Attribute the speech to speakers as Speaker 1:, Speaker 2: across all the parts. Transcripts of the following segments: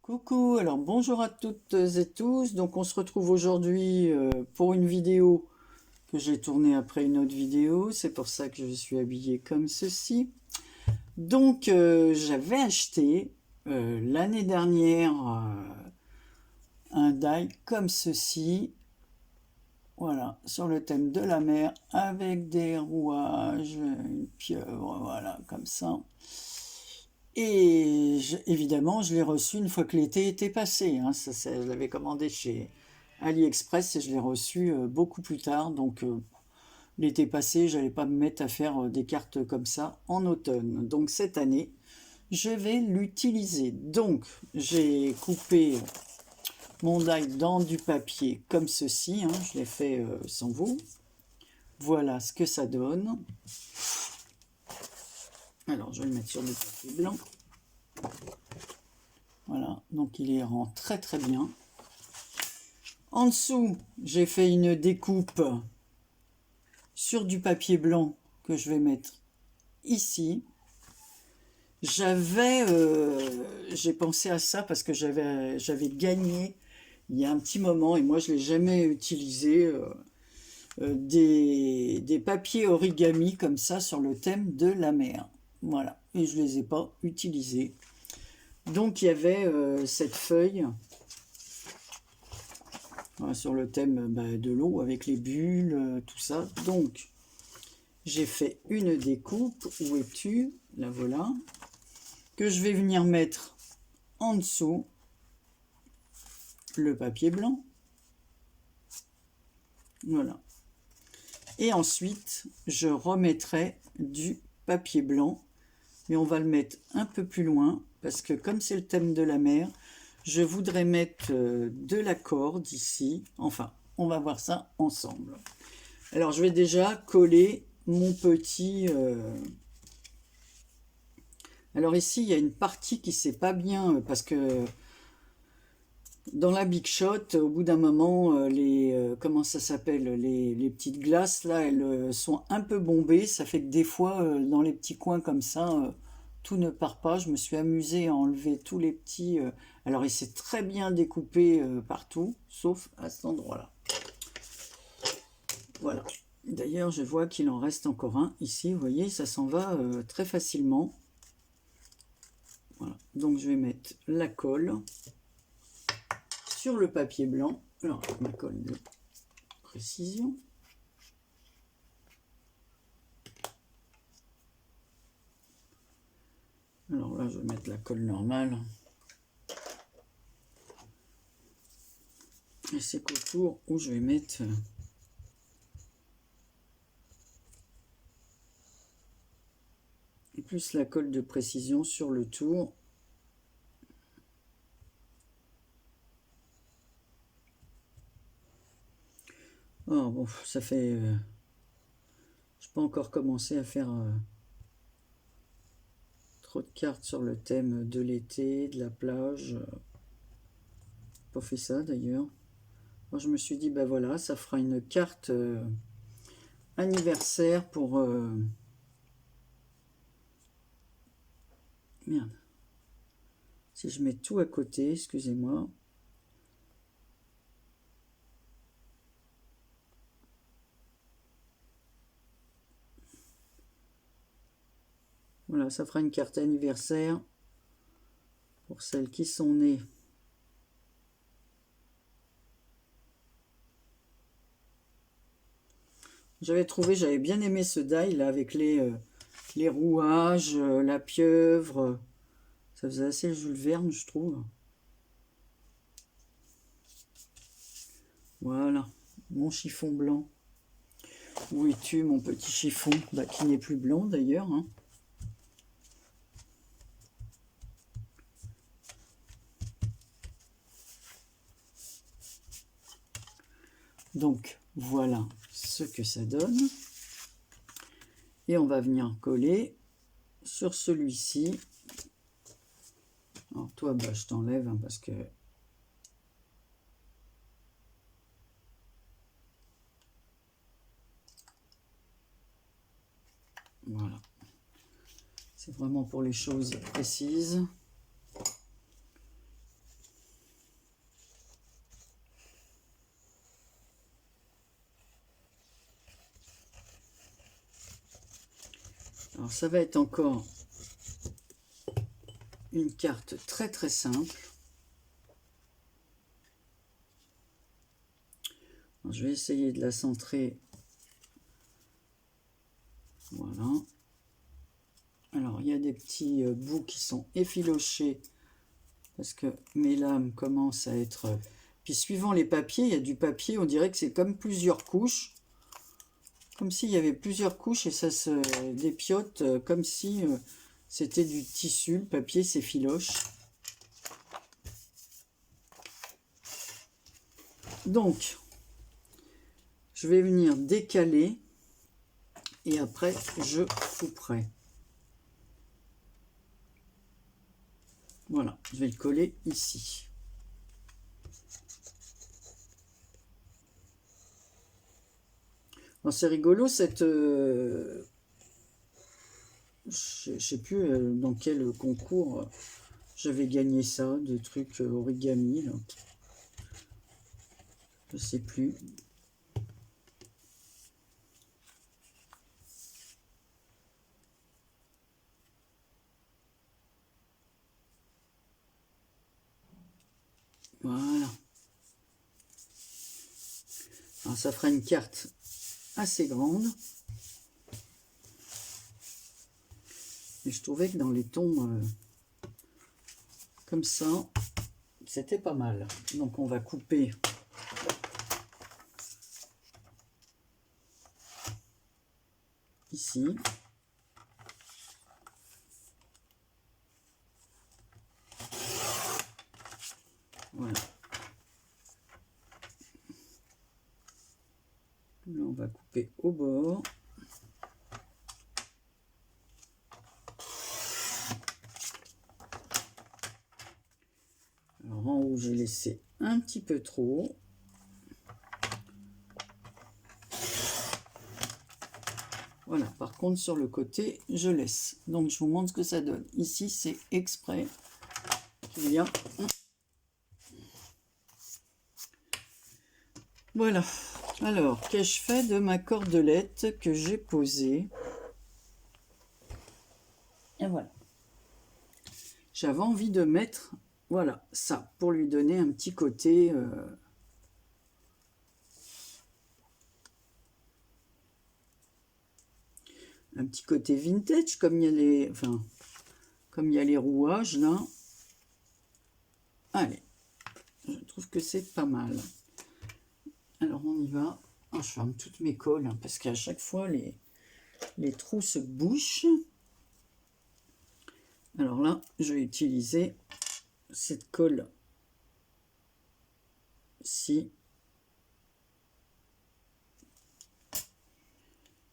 Speaker 1: Coucou, alors bonjour à toutes et tous. Donc on se retrouve aujourd'hui pour une vidéo que j'ai tournée après une autre vidéo. C'est pour ça que je suis habillée comme ceci. Donc j'avais acheté l'année dernière un die comme ceci. Voilà, sur le thème de la mer avec des rouages, une pieuvre, voilà, comme ça. Et évidemment, je l'ai reçu une fois que l'été était passé. Hein. Je l'avais commandé chez AliExpress et je l'ai reçu beaucoup plus tard. Donc, l'été passé, je n'allais pas me mettre à faire des cartes comme ça en automne. Donc, cette année, je vais l'utiliser. Donc, j'ai coupé mon die dans du papier comme ceci. Hein. Je l'ai fait sans vous. Voilà ce que ça donne. Alors, je vais le mettre sur du papier blanc. Voilà, donc il y rend très très bien. En dessous, j'ai fait une découpe sur du papier blanc que je vais mettre ici. J'ai pensé à ça parce que j'avais gagné il y a un petit moment et moi je ne l'ai jamais utilisé, des papiers origami comme ça sur le thème de la mer. Voilà, et je ne les ai pas utilisés. Donc il y avait cette feuille sur le thème de l'eau avec les bulles, tout ça. Donc j'ai fait une découpe. Où es-tu? La voilà. Que je vais venir mettre en dessous le papier blanc. Voilà. Et ensuite, je remettrai du papier blanc. Mais on va le mettre un peu plus loin parce que comme c'est le thème de la mer, je voudrais mettre de la corde ici. Enfin, on va voir ça ensemble. Alors, je vais déjà coller mon petit... Alors ici, il y a une partie qui ne sait pas bien parce que dans la Big Shot, au bout d'un moment, comment ça s'appelle, les petites glaces, là, elles sont un peu bombées. Ça fait que des fois, dans les petits coins comme ça, tout ne part pas. Je me suis amusée à enlever tous les petits... alors, il s'est très bien découpé partout, sauf à cet endroit-là. Voilà. D'ailleurs, je vois qu'il en reste encore un ici. Vous voyez, ça s'en va très facilement. Voilà. Donc, je vais mettre la colle sur le papier blanc. Alors, ma colle de précision. Alors là, je vais mettre la colle normale. Et c'est qu'autour où je vais mettre... plus la colle de précision sur le tour. Oh, bon, ça fait... je n'ai pas encore commencé à faire trop de cartes sur le thème de l'été, de la plage. Pas fait ça d'ailleurs. Moi, je me suis dit, bah voilà, ça fera une carte anniversaire pour... Merde. Si je mets tout à côté, excusez-moi. Voilà, ça fera une carte anniversaire pour celles qui sont nées. J'avais bien aimé ce die là avec les rouages, la pieuvre. Ça faisait assez Jules Verne, je trouve. Voilà, mon chiffon blanc. Où es-tu, mon petit chiffon? Qui n'est plus blanc d'ailleurs. Hein. Donc, voilà ce que ça donne. Et on va venir coller sur celui-ci. Alors toi, je t'enlève hein, parce que... Voilà. C'est vraiment pour les choses précises. Alors ça va être encore une carte très très simple. Alors, je vais essayer de la centrer. Voilà. Alors il y a des petits bouts qui sont effilochés parce que mes lames commencent à être... Puis suivant les papiers, il y a du papier, on dirait que c'est comme plusieurs couches. Comme s'il y avait plusieurs couches et ça se dépiote comme si c'était du tissu. Le papier s'effiloche. Donc, je vais venir décaler et après je couperai. Voilà, je vais le coller ici. C'est rigolo cette... je sais plus dans quel concours j'avais gagné ça, de trucs origami. Là. Je sais plus. Voilà. Alors ça fera une carte assez grande. Et je trouvais que dans les tons comme ça, c'était pas mal. Donc on va couper ici. Voilà. Là, on va couper au bord. Alors en haut, j'ai laissé un petit peu trop. Voilà, par contre sur le côté, je laisse. Donc je vous montre ce que ça donne. Ici, c'est exprès. Bien. Voilà. Alors, qu'ai-je fait de ma cordelette que j'ai posée? Et voilà. J'avais envie de mettre, voilà, ça, pour lui donner un petit côté... un petit côté vintage, comme il y a les... Enfin, comme il y a les rouages, là. Allez. Je trouve que c'est pas mal. Alors, on y va. Oh, je ferme toutes mes colles, hein, parce qu'à chaque fois, les trous se bouchent. Alors là, je vais utiliser cette colle-ci.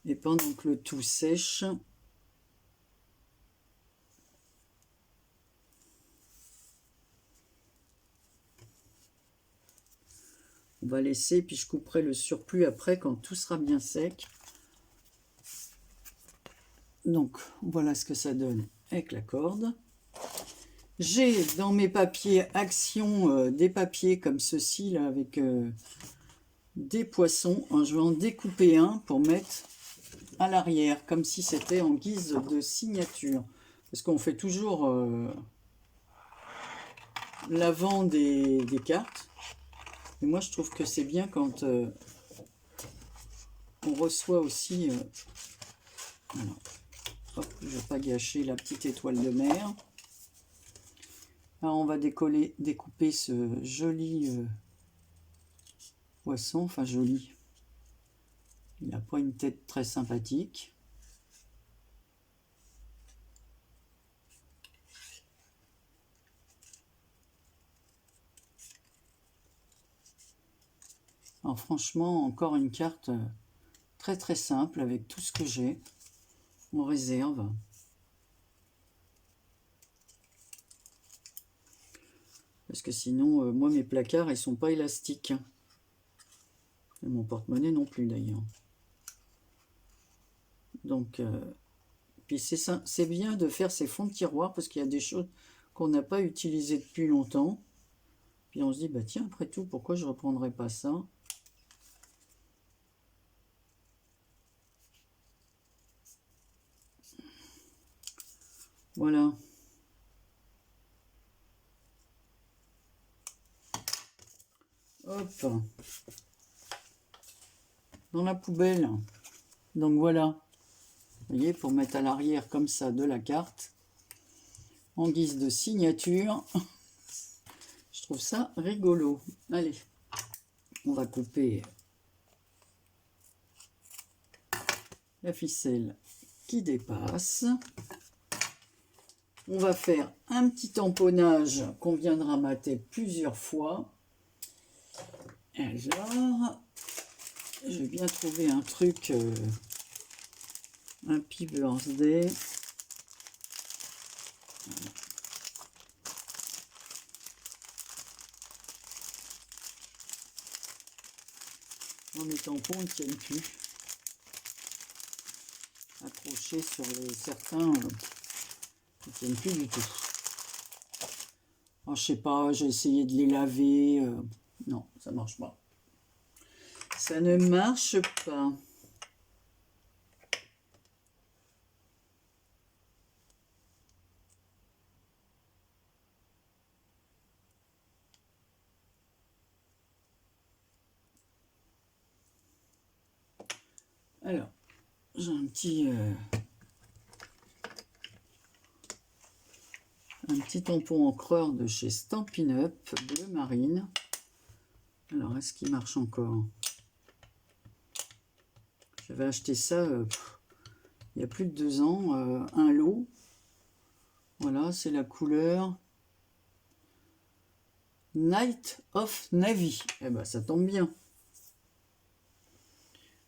Speaker 1: Et pendant que le tout sèche, on va laisser, puis je couperai le surplus après quand tout sera bien sec. Donc, voilà ce que ça donne avec la corde. J'ai dans mes papiers Action des papiers comme ceci, là, avec des poissons. Je vais en découper un pour mettre à l'arrière, comme si c'était en guise de signature. Parce qu'on fait toujours l'avant des cartes. Et moi, je trouve que c'est bien quand on reçoit aussi... voilà. Hop, je ne vais pas gâcher la petite étoile de mer. Alors, on va découper ce joli poisson. Enfin, joli. Il n'a pas une tête très sympathique. Alors, franchement, encore une carte très très simple avec tout ce que j'ai en réserve. Parce que sinon, moi, mes placards, ils sont pas élastiques. Et mon porte-monnaie non plus, d'ailleurs. Donc, Puis c'est bien de faire ces fonds de tiroir parce qu'il y a des choses qu'on n'a pas utilisées depuis longtemps. Puis on se dit, bah tiens, après tout, pourquoi je ne reprendrais pas ça? Voilà. Hop. Dans la poubelle. Donc voilà. Vous voyez, pour mettre à l'arrière comme ça de la carte. En guise de signature. Je trouve ça rigolo. Allez. On va couper la ficelle qui dépasse. On va faire un petit tamponnage qu'on viendra mater plusieurs fois. Alors, je vais bien trouver un truc, Happy Birthday. Mes tampons ne tiennent plus. Accrochés sur certains, ne tiennent plus du tout. Alors, je sais pas, j'ai essayé de les laver. Non, ça marche pas. Ça ne marche pas. Alors, j'ai un petit tampon encreur de chez Stampin' Up, bleu marine. Alors, est-ce qu'il marche encore? J'avais acheté ça il y a plus de 2 ans, un lot. Voilà, c'est la couleur Night of Navy. Eh ben, ça tombe bien.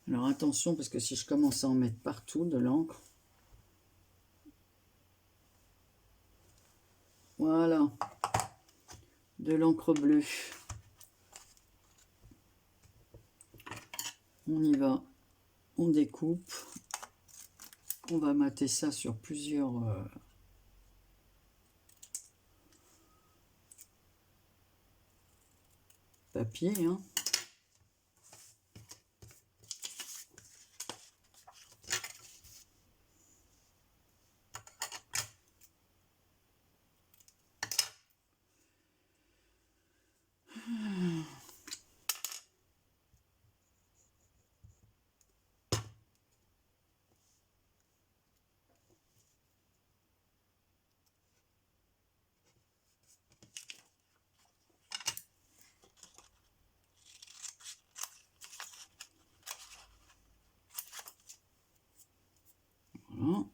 Speaker 1: Alors attention, parce que si je commence à en mettre partout de l'encre. Voilà. De l'encre bleue. On y va. On découpe. On va mater ça sur plusieurs papiers. Hein. Voilà.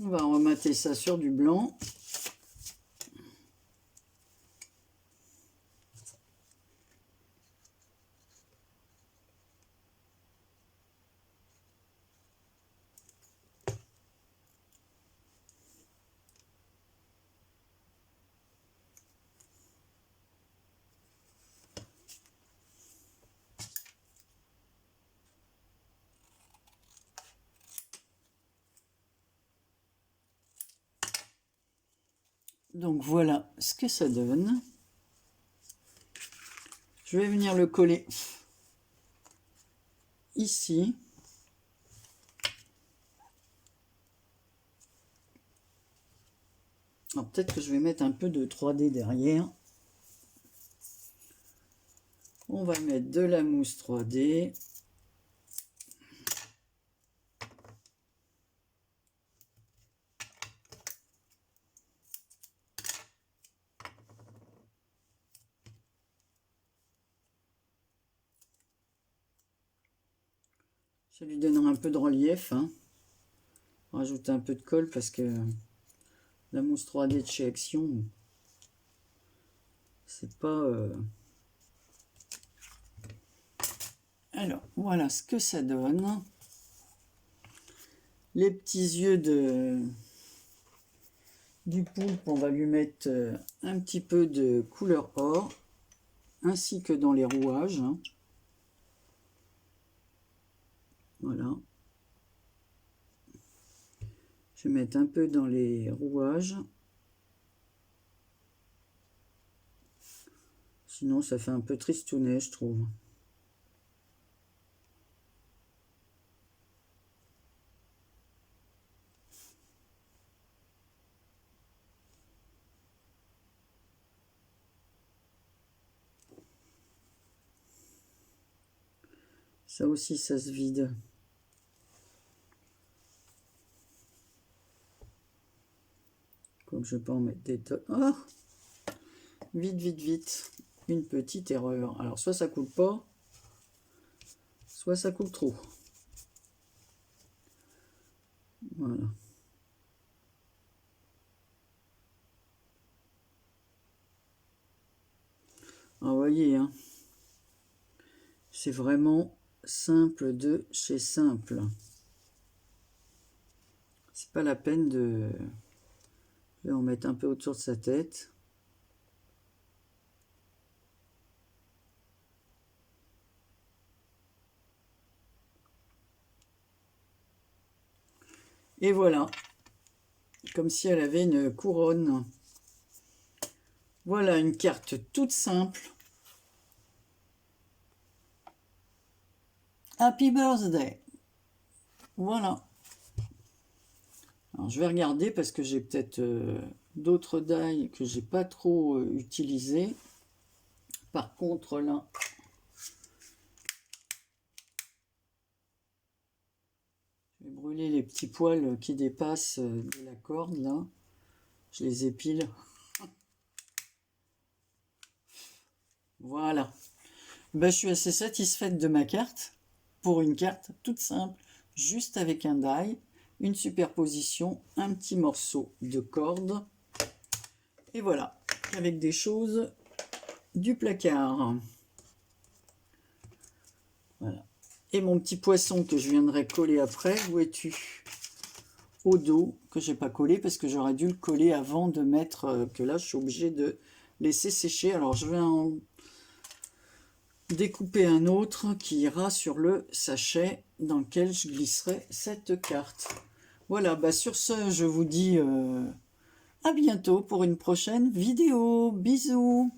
Speaker 1: On va remater ça sur du blanc. Donc voilà ce que ça donne. Je vais venir le coller ici. Alors peut-être que je vais mettre un peu de 3D derrière. On va mettre de la mousse 3D. Ça lui donnera un peu de relief. Hein. Rajouter un peu de colle parce que la mousse 3D de chez Action, c'est pas... Alors, voilà ce que ça donne. Les petits yeux du poulpe, on va lui mettre un petit peu de couleur or, ainsi que dans les rouages. Hein. Voilà. Je vais mettre un peu dans les rouages. Sinon, ça fait un peu tristounet, je trouve. Ça aussi, ça se vide. Comme je peux en mettre des tonnes. Oh, vite, vite, vite. Une petite erreur. Alors, soit ça coule pas, soit ça coule trop. Voilà. Ah, vous voyez, hein, c'est vraiment simple de chez simple. C'est pas la peine de... Je vais en mettre un peu autour de sa tête. Et voilà, comme si elle avait une couronne. Voilà une carte toute simple. Happy birthday. Voilà. Alors je vais regarder parce que j'ai peut-être d'autres die que j'ai pas trop utilisé. Par contre là, je vais brûler les petits poils qui dépassent de la corde là. Je les épile. Voilà. Ben, je suis assez satisfaite de ma carte. Pour une carte toute simple, juste avec un die, une superposition, un petit morceau de corde. Et voilà, avec des choses du placard. Voilà. Et mon petit poisson que je viendrai coller après, où es-tu? Au dos, que j'ai pas collé parce que j'aurais dû le coller avant de mettre, que là je suis obligée de laisser sécher. Alors je vais en découper un autre qui ira sur le sachet dans lequel je glisserai cette carte. Voilà, bah sur ce, je vous dis à bientôt pour une prochaine vidéo. Bisous!